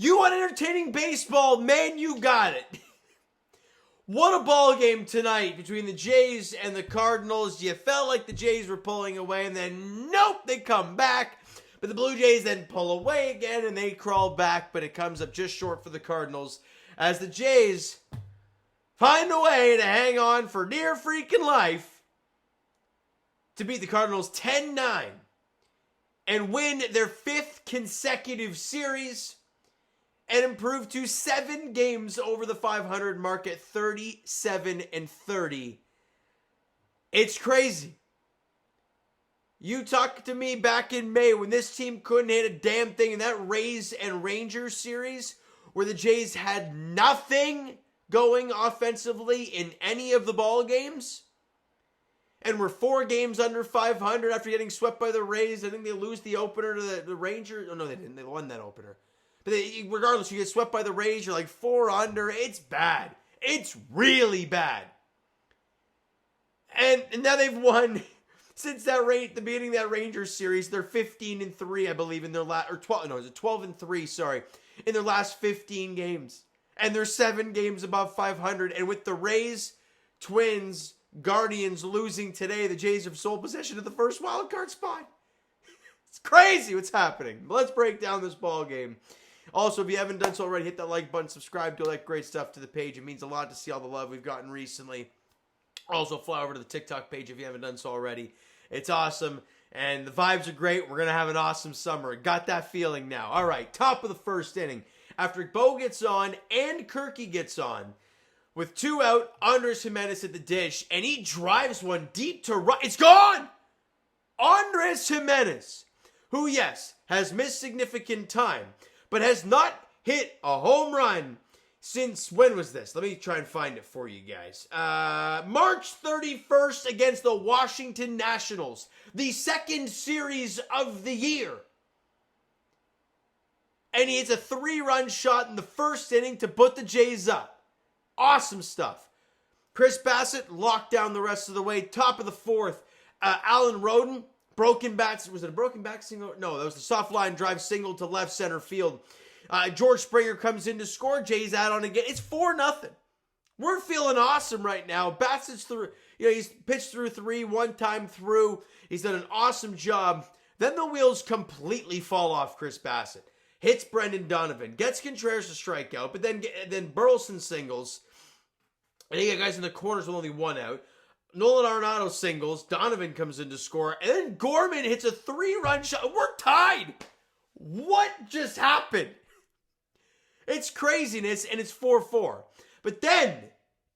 You want entertaining baseball? Man, you got it. What a ball game tonight between the Jays and the Cardinals. You felt like the Jays were pulling away, and then nope, they come back. But the Blue Jays then pull away again, and they crawl back, but it comes up just short for the Cardinals as the Jays find a way to hang on for dear freaking life to beat the Cardinals 10-9 and win their 5th consecutive series and improve to 7 games over the 500 mark at 37-30. It's crazy. You talked to me back in May when this team couldn't hit a damn thing in that Rays and Rangers series where the Jays had nothing going offensively in any of the ball games. And we're 4 games under 500 after getting swept by the Rays. I think they lose the opener to the Rangers. Oh, no, they didn't. They won that opener. But regardless, you get swept by the Rays, you're like 4 under. It's bad. It's really bad. And now they've won since the beginning of that Rangers series. They're 15-3, I believe, in their last, or 12. No, is it 12-3? Sorry, in their last 15 games, and they're 7 games above 500. And with the Rays, Twins, Guardians losing today, the Jays have sole possession of the first wild card spot. It's crazy what's happening. But let's break down this ball game. Also, if you haven't done so already, hit that like button, subscribe, do all that great stuff to the page. It means a lot to see all the love we've gotten recently. Also, fly over to the TikTok page if you haven't done so already. It's awesome, and the vibes are great. We're going to have an awesome summer. Got that feeling now. All right, top of the first inning. After Bo gets on and Kirky gets on, with 2 out, Andres Jimenez at the dish, and he drives one deep to right. It's gone! Andres Jimenez, who, yes, has missed significant time, but has not hit a home run since, when was this? Let me try and find it for you guys. March 31st against the Washington Nationals, the 2nd series of the year. And he hits a 3-run shot in the first inning to put the Jays up. Awesome stuff. Chris Bassett locked down the rest of the way. Top of the 4th, Alan Roden, broken bat. Was it a broken bat single? No, that was the soft line drive single to left center field. George Springer comes in to score. Jays out on again. It's 4-0. We're feeling awesome right now. Bassett's through. He's pitched through 3 one time through. He's done an awesome job. Then the wheels completely fall off Chris Bassett. Hits Brendan Donovan. Gets Contreras to strike out. But then Burleson singles. And you got guys in the corners with only 1 out. Nolan Arenado singles. Donovan comes in to score. And then Gorman hits a 3-run shot. We're tied. What just happened? It's craziness, and it's 4-4. But then,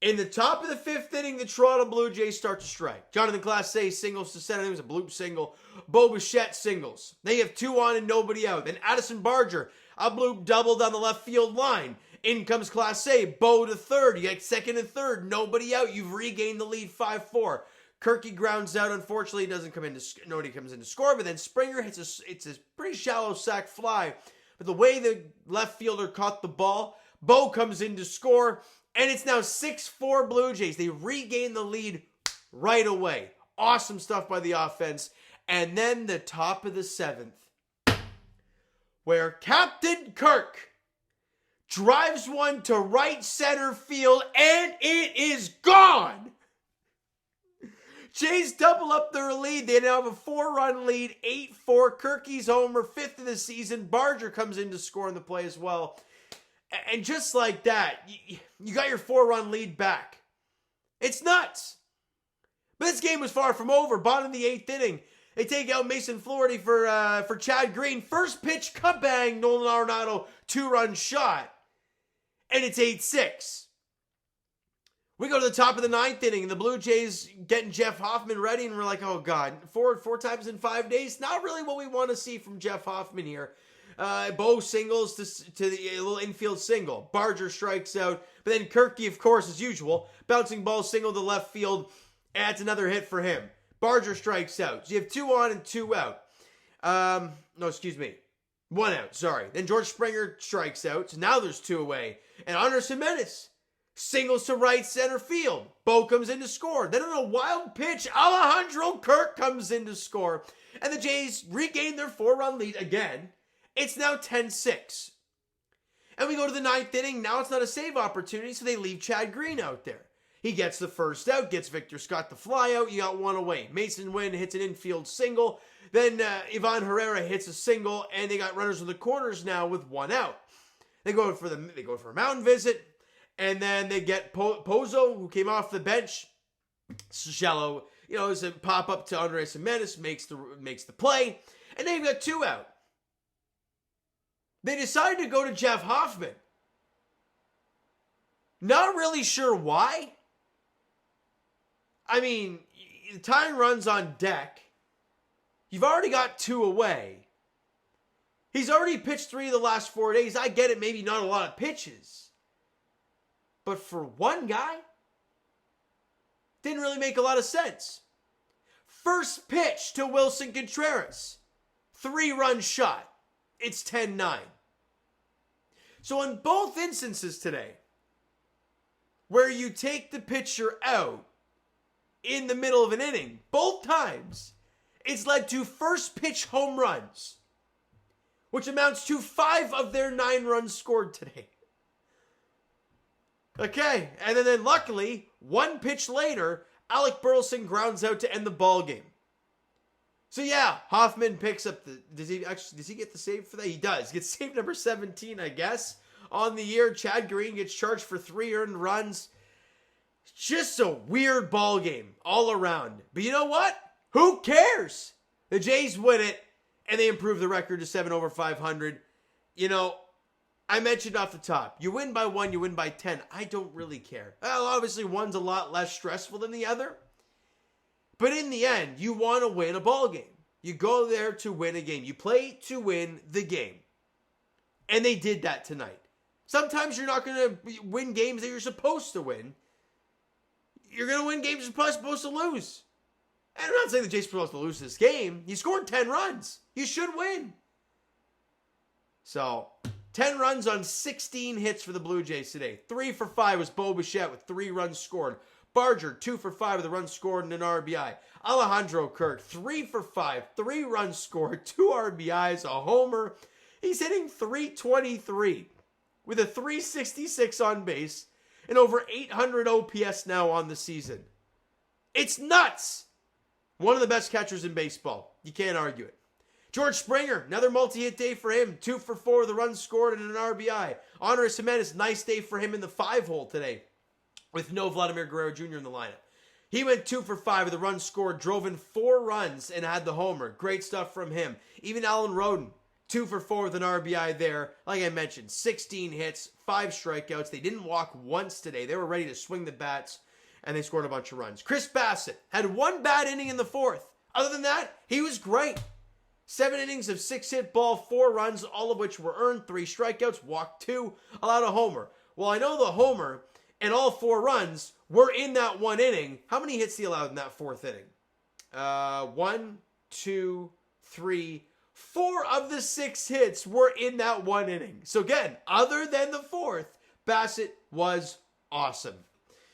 in the top of the 5th inning, the Toronto Blue Jays start to strike. Jonathan Clase singles to center. It was a bloop single. Bo Bichette singles. They have 2 on and nobody out. Then Addison Barger, a bloop double down the left field line. In comes Clase. Bo to third. You get 2nd and 3rd. Nobody out. You've regained the lead 5-4. Kirky grounds out. Unfortunately, nobody comes in to score. But then Springer hits a pretty shallow sac fly. But the way the left fielder caught the ball, Bo comes in to score, and it's now 6-4 Blue Jays. They regain the lead right away. Awesome stuff by the offense. And then the top of the 7th, where Captain Kirk drives one to right center field, and it is gone! Jays double up their lead. They now have a 4-run lead, 8-4. Kirky's homer, 5th of the season. Barger comes in to score in the play as well. And just like that, you got your 4-run lead back. It's nuts. But this game was far from over. Bottom of the 8th inning, they take out Mason Flaherty for Chad Green. First pitch, kabang, Nolan Arenado, 2-run shot. And it's 8-6. We go to the top of the 9th inning, and the Blue Jays getting Jeff Hoffman ready, and we're like, oh, God, four times in 5 days? Not really what we want to see from Jeff Hoffman here. Bo singles to the little infield single. Barger strikes out, but then Kirky, of course, as usual, bouncing ball single to left field, adds another hit for him. Barger strikes out. So you have 2 on and 2 out. 1 out, sorry. Then George Springer strikes out, so now there's 2 away. And Andres Jimenez singles to right center field. Bo comes in to score. Then on a wild pitch, Alejandro Kirk comes in to score. And the Jays regain their 4-run lead again. It's now 10-6. And we go to the 9th inning. Now it's not a save opportunity, so they leave Chad Green out there. He gets the first out, gets Victor Scott the fly out. You got one away. Mason Wynn hits an infield single. Then Ivan Herrera hits a single, and they got runners in the corners now with one out. They go for a mountain visit, and then they get Pozo, who came off the bench. Shallow, is a pop up to Andres Jimenez, makes the play, and they've got 2 out. They decided to go to Jeff Hoffman. Not really sure why. I mean, the tying runs on deck. You've already got 2 away. He's already pitched 3 of the last 4 days. I get it, maybe not a lot of pitches. But for one guy, didn't really make a lot of sense. First pitch to Wilson Contreras. 3-run shot. It's 10-9. So in both instances today, where you take the pitcher out in the middle of an inning, both times, it's led to first pitch home runs, which amounts to 5 of their 9 runs scored today. Okay, and then luckily, 1 pitch later, Alec Burleson grounds out to end the ball game. So yeah, Hoffman picks up does he get the save for that? He does. Gets save number 17, I guess, on the year. Chad Green gets charged for 3 earned runs. Just a weird ball game all around. But you know what? Who cares? The Jays win it, and they improve the record to 7 over 500. I mentioned off the top, you win by 1, you win by 10. I don't really care. Well, obviously, one's a lot less stressful than the other. But in the end, you want to win a ball game. You go there to win a game. You play to win the game. And they did that tonight. Sometimes you're not going to win games that you're supposed to win. You're going to win games you're supposed to lose. And I'm not saying the Jays are supposed to lose this game. You scored 10 runs. You should win. So, 10 runs on 16 hits for the Blue Jays today. 3 for 5 was Bo Bichette with 3 runs scored. Barger, 2 for 5 with a run scored and an RBI. Alejandro Kirk, 3 for 5, 3 runs scored, 2 RBIs, a homer. He's hitting .323 with a .366 on base and over 800 OPS now on the season. It's nuts. One of the best catchers in baseball. You can't argue it. George Springer, another multi-hit day for him. 2 for 4 with a run scored and an RBI. Andres Jimenez, nice day for him in the 5-hole today with no Vladimir Guerrero Jr. in the lineup. He went 2 for 5 with a run scored, drove in 4 runs, and had the homer. Great stuff from him. Even Alan Roden, 2 for 4 with an RBI there. Like I mentioned, 16 hits, 5 strikeouts. They didn't walk once today. They were ready to swing the bats, and they scored a bunch of runs. Chris Bassett had 1 bad inning in the 4th. Other than that, he was great. 7 innings of 6-hit ball, 4 runs, all of which were earned, 3 strikeouts, walked 2, allowed a homer. Well, I know the homer and all 4 runs were in that 1 inning. How many hits he allowed in that 4th inning? 1, 2, 3, 4 of the 6 hits were in that 1 inning. So again, other than the 4th, Bassett was awesome.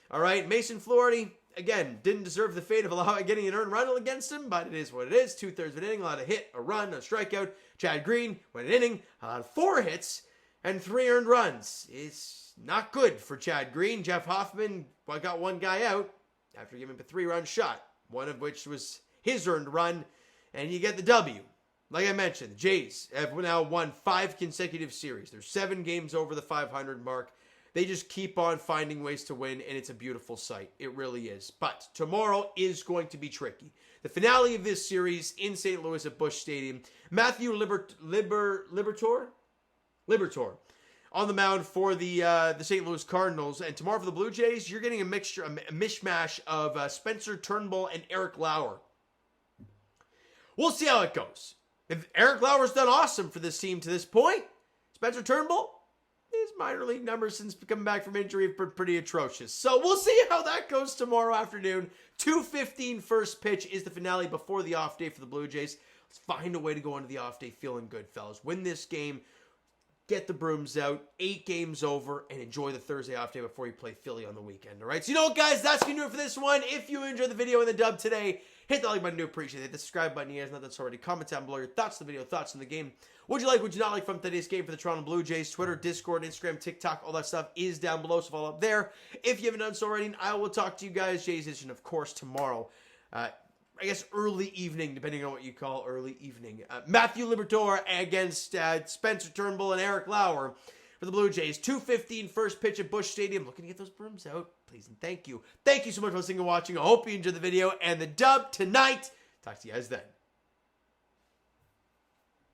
All right, Mason Flaherty, again, didn't deserve the fate of getting an earned run against him, but it is what it is. 2/3 of an inning, allowed a hit, a run, a strikeout. Chad Green went an inning, allowed 4 hits, and 3 earned runs. It's not good for Chad Green. Jeff Hoffman got 1 guy out after giving him a 3-run shot, one of which was his earned run, and you get the W. Like I mentioned, the Jays have now won 5 consecutive series. They're 7 games over the 500 mark. They just keep on finding ways to win, and it's a beautiful sight. It really is. But tomorrow is going to be tricky. The finale of this series in St. Louis at Busch Stadium. Matthew Liberatore on the mound for the St. Louis Cardinals. And tomorrow for the Blue Jays, you're getting a mishmash of Spencer Turnbull and Eric Lauer. We'll see how it goes. If Eric Lauer's done awesome for this team to this point, Spencer Turnbull, his minor league numbers since coming back from injury are pretty atrocious. So we'll see how that goes tomorrow afternoon. 2:15 first pitch is the finale before the off day for the Blue Jays. Let's find a way to go into the off day feeling good, fellas. Win this game. get the brooms out, 8 games over, and enjoy the Thursday off day before you play Philly on the weekend, all right? So you know what, guys? That's going to do it for this one. If you enjoyed the video and the dub today, hit the like button. I do appreciate it. The subscribe button, you guys know that's already. Comment down below your thoughts on the video, thoughts on the game. What'd you like, what'd you not like from today's game for the Toronto Blue Jays? Twitter, Discord, Instagram, TikTok, all that stuff is down below, so follow up there. If you haven't done so already, I will talk to you guys, Jays Edition, of course, tomorrow. I guess early evening, depending on what you call early evening. Matthew Liberatore against Spencer Turnbull and Eric Lauer for the Blue Jays. 2:15 first pitch at Busch Stadium. Looking to get those brooms out, please and thank you. Thank you so much for listening and watching. I hope you enjoyed the video and the dub tonight. Talk to you guys then.